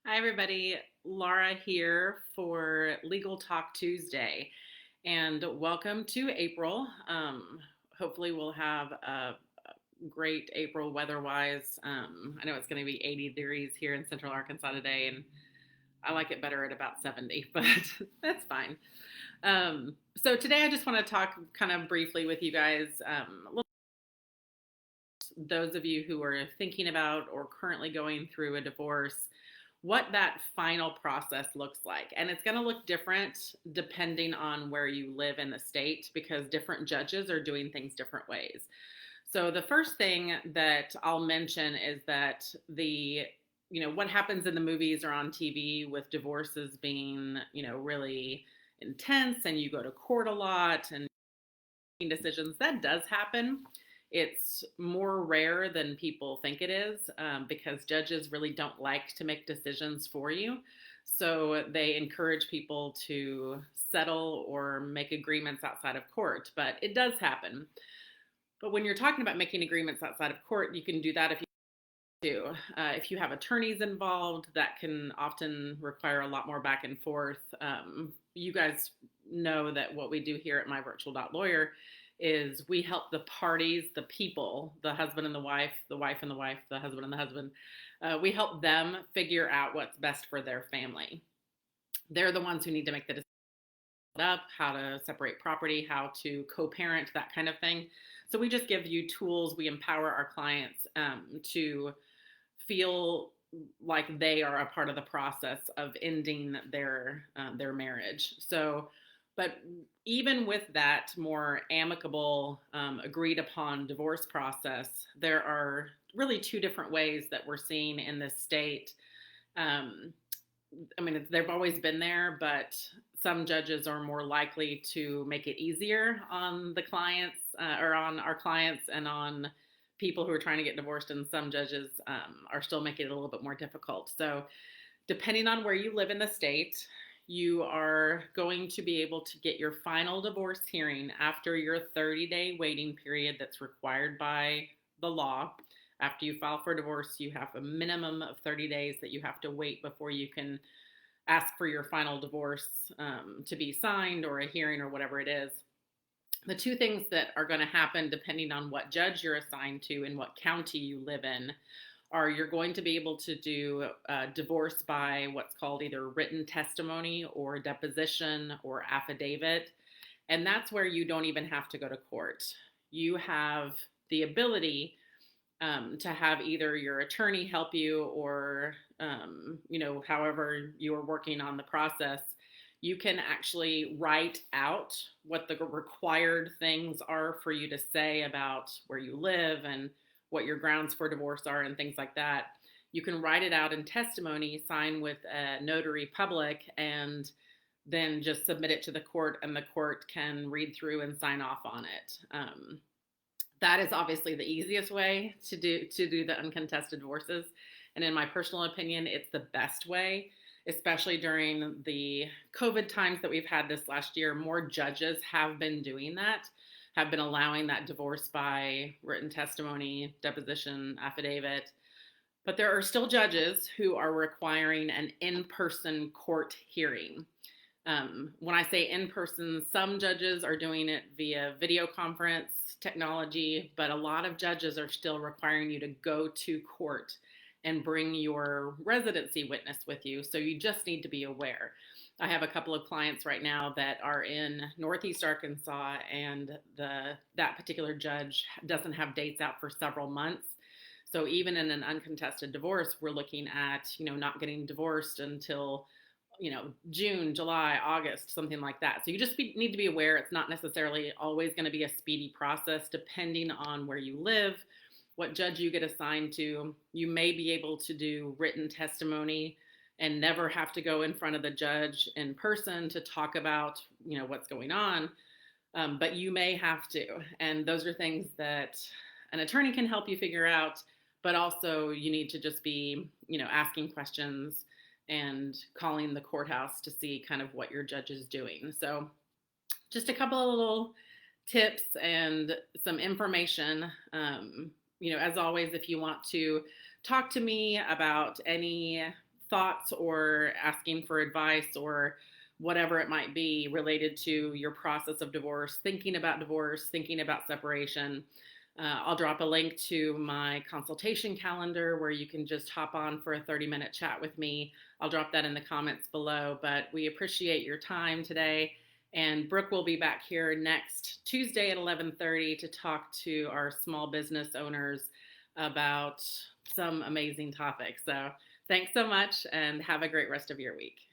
Hi, everybody. Laura here for Legal Talk Tuesday, and welcome to April. Hopefully, we'll have a great April weather-wise. I know it's going to be 80 degrees here in Central Arkansas today, and I like it better at about 70, but that's fine. So today, I just want to talk kind of briefly with you guys. Those of you who are thinking about or currently going through a divorce, what that final process looks like. And it's going to look different depending on where you live in the state because different judges are doing things different ways. So the first thing that I'll mention is that what happens in the movies or on TV with divorces being, really intense and you go to court a lot and decisions, that does happen. It's more rare than people think it is because judges really don't like to make decisions for you. So they encourage people to settle or make agreements outside of court, but it does happen. But when you're talking about making agreements outside of court, you can do that if you do. If you have attorneys involved, that can often require a lot more back and forth. You guys know that what we do here at MyVirtual.Lawyer is we help the parties, the people, the husband and the wife and the wife, the husband and the husband. We help them figure out what's best for their family. They're the ones who need to make the decision up, how to separate property, how to co-parent, that kind of thing. So we just give you tools. We empower our clients to feel like they are a part of the process of ending their marriage. So, but even with that more amicable, agreed upon divorce process, there are really two different ways that we're seeing in this state. They've always been there, but some judges are more likely to make it easier on the clients or on our clients and on people who are trying to get divorced, and some judges are still making it a little bit more difficult. So depending on where you live in the state, you are going to be able to get your final divorce hearing after your 30-day waiting period that's required by the law. After you file for divorce, you have a minimum of 30 days that you have to wait before you can ask for your final divorce to be signed or a hearing or whatever it is. The two things that are going to happen depending on what judge you're assigned to and what county you live in are you're going to be able to do divorce by what's called either written testimony or deposition or affidavit. And that's where you don't even have to go to court. You have the ability to have either your attorney help you or, however you are working on the process. You can actually write out what the required things are for you to say about where you live and what your grounds for divorce are and things like that. You can write it out in testimony, sign with a notary public, and then just submit it to the court, and the court can read through and sign off on it. That is obviously the easiest way to do the uncontested divorces. And in my personal opinion, it's the best way, especially during the COVID times that we've had this last year. More judges have been doing that, have been allowing that divorce by written testimony, deposition, affidavit. But there are still judges who are requiring an in-person court hearing. When I say in-person, some judges are doing it via video conference technology, but a lot of judges are still requiring you to go to court and bring your residency witness with you. So you just need to be aware. I have a couple of clients right now that are in Northeast Arkansas, and that particular judge doesn't have dates out for several months. So even in an uncontested divorce, we're looking at, not getting divorced until, June, July, August, something like that. So you just need to be aware it's not necessarily always going to be a speedy process depending on where you live, what judge you get assigned to. You may be able to do written testimony and never have to go in front of the judge in person to talk about, what's going on. But you may have to. And those are things that an attorney can help you figure out, but also you need to just be, asking questions and calling the courthouse to see kind of what your judge is doing. So just a couple of little tips and some information. As always, if you want to talk to me about any thoughts or asking for advice or whatever it might be related to your process of divorce, thinking about separation, I'll drop a link to my consultation calendar where you can just hop on for a 30-minute chat with me. I'll drop that in the comments below, but we appreciate your time today. And Brooke will be back here next Tuesday at 11:30 to talk to our small business owners about some amazing topics. So thanks so much and have a great rest of your week.